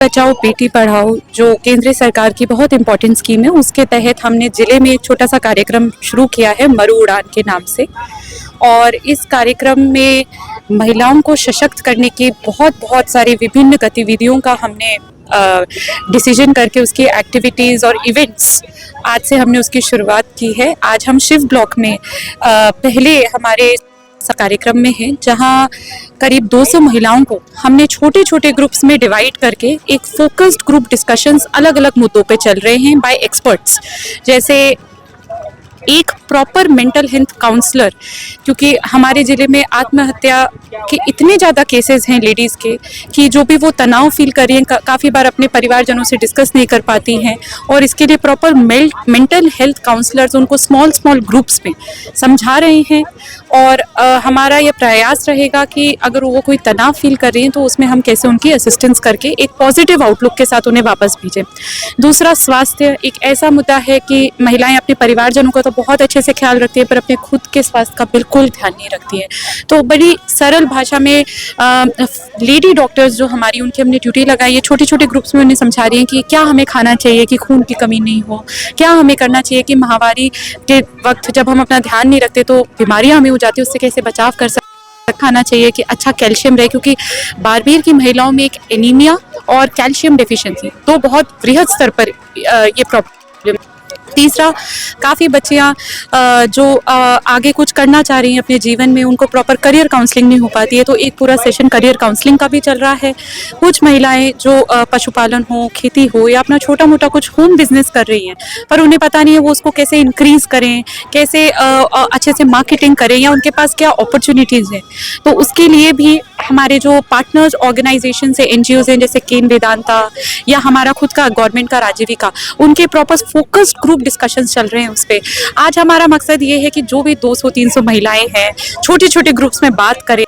बचाओ बेटी पढ़ाओ जो केंद्र सरकार की बहुत इम्पोर्टेंट स्कीम है, उसके तहत हमने ज़िले में एक छोटा सा कार्यक्रम शुरू किया है मरु उड़ान के नाम से। और इस कार्यक्रम में महिलाओं को सशक्त करने की बहुत सारी विभिन्न गतिविधियों का हमने डिसीजन करके उसकी एक्टिविटीज़ और इवेंट्स आज से हमने उसकी शुरुआत की है। आज हम शिव ब्लॉक में पहले हमारे कार्यक्रम में है, जहां करीब 200 महिलाओं को हमने छोटे छोटे ग्रुप्स में डिवाइड करके एक फोकस्ड ग्रुप डिस्कशंस अलग अलग मुद्दों पे चल रहे हैं बाय एक्सपर्ट्स। जैसे एक प्रॉपर मेंटल हेल्थ काउंसलर, क्योंकि हमारे ज़िले में आत्महत्या के इतने ज़्यादा केसेस हैं लेडीज़ के कि जो भी वो तनाव फील कर रही हैं काफ़ी बार अपने परिवारजनों से डिस्कस नहीं कर पाती हैं, और इसके लिए प्रॉपर मेंटल हेल्थ काउंसलर्स उनको स्मॉल ग्रुप्स में समझा रहे हैं। और हमारा ये प्रयास रहेगा कि अगर वो कोई तनाव फील कर रही हैं तो उसमें हम कैसे उनकी असिस्टेंस करके एक पॉजिटिव आउटलुक के साथ उन्हें वापस भेजें। दूसरा, स्वास्थ्य एक ऐसा मुद्दा है कि महिलाएं अपने परिवारजनों का तो बहुत अच्छे से ख्याल रखती है पर अपने खुद के स्वास्थ्य का बिल्कुल ध्यान नहीं रखती है। तो बड़ी सरल भाषा में लेडी डॉक्टर्स जो हमारी, उनकी हमने ड्यूटी लगाई है, छोटे छोटे ग्रुप्स में उन्हें समझा रही हैं कि क्या हमें खाना चाहिए कि खून की कमी नहीं हो, क्या हमें करना चाहिए कि महामारी के वक्त जब हम अपना ध्यान नहीं रखते तो बीमारियां हमें हो जाती है, उससे कैसे बचाव कर सकते, खाना चाहिए कि अच्छा कैल्शियम रहे, क्योंकि बारबीर की महिलाओं में एक एनीमिया और कैल्शियम डेफिशिएंसी तो बहुत बृहद स्तर पर ये प्रॉब्लम। तीसरा, काफ़ी बच्चियां जो आगे कुछ करना चाह रही हैं अपने जीवन में, उनको प्रॉपर करियर काउंसलिंग नहीं हो पाती है, तो एक पूरा सेशन करियर काउंसलिंग का भी चल रहा है। कुछ महिलाएं जो पशुपालन हो, खेती हो या अपना छोटा मोटा कुछ होम बिजनेस कर रही हैं पर उन्हें पता नहीं है वो उसको कैसे इंक्रीज़ करें, कैसे अच्छे से मार्केटिंग करें या उनके पास क्या अपॉर्चुनिटीज़ हैं, तो उसके लिए भी हमारे जो पार्टनर्स ऑर्गेनाइजेशन है, NGOs हैं, जैसे केन वेदांता या हमारा खुद का गवर्नमेंट का राजीविका, उनके प्रॉपर फोकस्ड ग्रुप डिस्कशंस चल रहे हैं उस पे। आज हमारा मकसद ये है कि जो भी 200-300 महिलाएं हैं छोटे छोटे ग्रुप्स में बात करें,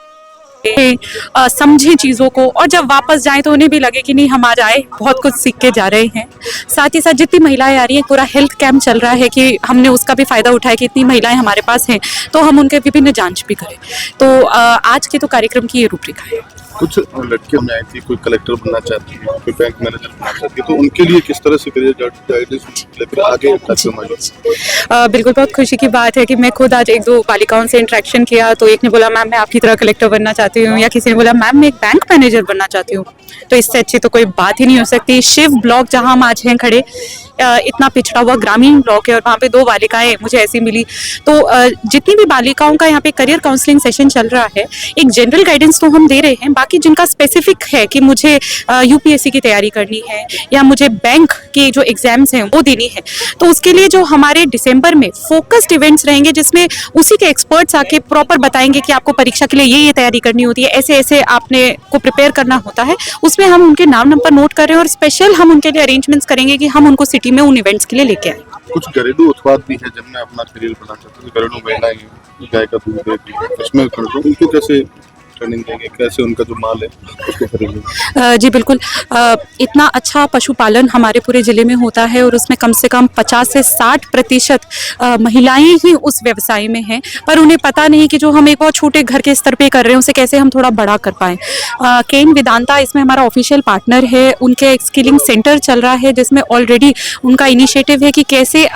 समझें चीज़ों को, और जब वापस जाएं तो उन्हें भी लगे कि नहीं हम आज आए बहुत कुछ सीख के जा रहे हैं। साथ ही साथ जितनी महिलाएं आ रही हैं, पूरा हेल्थ कैंप चल रहा है कि हमने उसका भी फ़ायदा उठाया कि इतनी महिलाएं हमारे पास हैं तो हम उनके विभिन्न जांच भी करें। तो आज के तो कार्यक्रम की ये रूपरेखा है। कुछ लड़कियां में आई थी, कोई कलेक्टर बनना चाहती है, कोई बैंक मैनेजर बनना चाहती है, तो उनके लिए किस तरह से करियर गाइडेंस लेकर आगे बिल्कुल, बहुत खुशी की बात है कि मैं खुद आज 1-2 बालिकाओं से इंटरेक्शन किया तो एक ने बोला मैम मैं आपकी तरह कलेक्टर बनना चाहती हूँ, या किसी ने बोला मैम मैं एक बैंक मैनेजर बनना चाहती हूँ। तो इससे अच्छी तो कोई बात ही नहीं हो सकती। शिव ब्लॉक जहाँ हम आज हैं खड़े, इतना पिछड़ा हुआ ग्रामीण ब्लॉक है और वहाँ पे 2 बालिकाएं मुझे ऐसी मिली। तो जितनी भी बालिकाओं का यहाँ पे करियर काउंसलिंग सेशन चल रहा है, एक जनरल गाइडेंस तो हम दे रहे हैं, बाकी जिनका स्पेसिफिक है कि मुझे UPSC की तैयारी करनी है या मुझे बैंक के जो एग्जाम्स हैं वो देनी है, तो उसके लिए जो हमारे दिसंबर में फोकस्ड इवेंट्स रहेंगे जिसमें उसी के एक्सपर्ट्स आके प्रॉपर बताएंगे कि आपको परीक्षा के लिए ये तैयारी करनी होती है, ऐसे ऐसे आपने को प्रिपेयर करना होता है, उसमें हम उनके नाम नंबर नोट कर रहे हैं और स्पेशल हम उनके लिए अरेंजमेंट्स करेंगे कि हम उनको सिटी में उन इवेंट्स के लिए लेके आए। कुछ घरेलू उत्पाद भी है जिनमें अपना करियर बना सकते हैं, घरेलू महिलाएं गाय का दूध देती है, उसमें उनको कैसे ट्रेनिंग देंगे, कैसे उनका जो माल है उसको खरीदेंगे? जी बिल्कुल, इतना अच्छा पशुपालन हमारे पूरे ज़िले में होता है और उसमें कम से कम 50 से 60% महिलाएं ही उस व्यवसाय में हैं, पर उन्हें पता नहीं कि जो हम एक बहुत छोटे घर के स्तर पे कर रहे हैं उसे कैसे हम थोड़ा बड़ा कर पाएँ। केन वेदांता इसमें हमारा ऑफिशियल पार्टनर है, उनके एक स्किलिंग सेंटर चल रहा है जिसमें ऑलरेडी उनका इनिशिएटिव है कि कैसे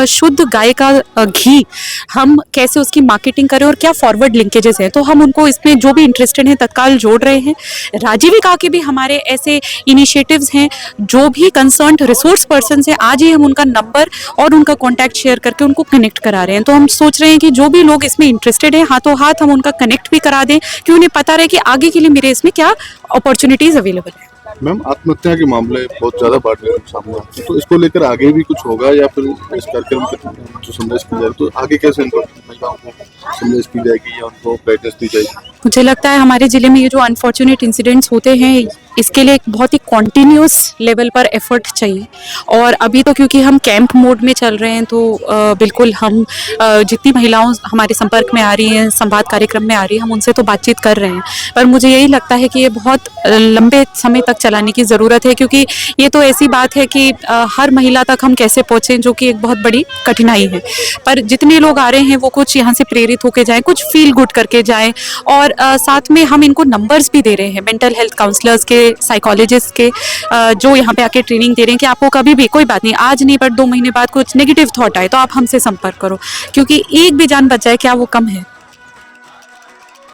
शुद्ध गाय का घी हम कैसे उसकी मार्केटिंग करें और क्या फॉरवर्ड लिंकेजेस हैं, तो हम उनको इसमें जो भी इंटरेस्टेड हैं तत्काल जोड़ रहे हैं। राजीविका के भी हमारे ऐसे इनिशिएटिव्स हैं, जो भी कंसर्न्ड रिसोर्स पर्सन हैं आज ही हम उनका नंबर और उनका कॉन्टैक्ट शेयर करके उनको कनेक्ट करा रहे हैं। तो हम सोच रहे हैं कि जो भी लोग इसमें इंटरेस्टेड हैं हाथों हाथ हम उनका कनेक्ट भी करा दें कि उन्हें पता रहे कि आगे के लिए मेरे इसमें क्या अपॉर्चुनिटीज अवेलेबल है। मैम, आत्महत्या के मामले बहुत ज्यादा बढ़ रहे हैं सामने, तो इसको लेकर आगे भी कुछ होगा या फिर इस कार्यक्रम के जो संदेश की जाए तो आगे कैसे इनको महिलाओं को संदेश की जाएगी या उनको गाइडेंस दी जाएगी? मुझे लगता है हमारे ज़िले में ये जो अनफॉर्चुनेट इंसिडेंट्स होते हैं इसके लिए एक बहुत ही कॉन्टिन्यूस लेवल पर एफर्ट चाहिए, और अभी तो क्योंकि हम कैंप मोड में चल रहे हैं तो बिल्कुल हम जितनी महिलाओं हमारे संपर्क में आ रही हैं, संवाद कार्यक्रम में आ रही हैं, हम उनसे तो बातचीत कर रहे हैं, पर मुझे यही लगता है कि ये बहुत लंबे समय तक चलाने की ज़रूरत है, क्योंकि ये तो ऐसी बात है कि हर महिला तक हम कैसे पहुँचें, जो कि एक बहुत बड़ी कठिनाई है। पर जितने लोग आ रहे हैं वो कुछ यहाँ से प्रेरित होकर जाएँ, कुछ फील गुड करके जाएँ, और साथ में हम इनको नंबर्स भी दे रहे हैं मेंटल हेल्थ काउंसलर्स के, साइकोलॉजिस्ट के जो यहाँ पे आके ट्रेनिंग दे रहे हैं कि आपको कभी भी कोई बात नहीं, आज नहीं पर 2 महीने बाद कुछ नेगेटिव थॉट आए तो आप हमसे संपर्क करो, क्योंकि एक भी जान बच जाए क्या वो कम है।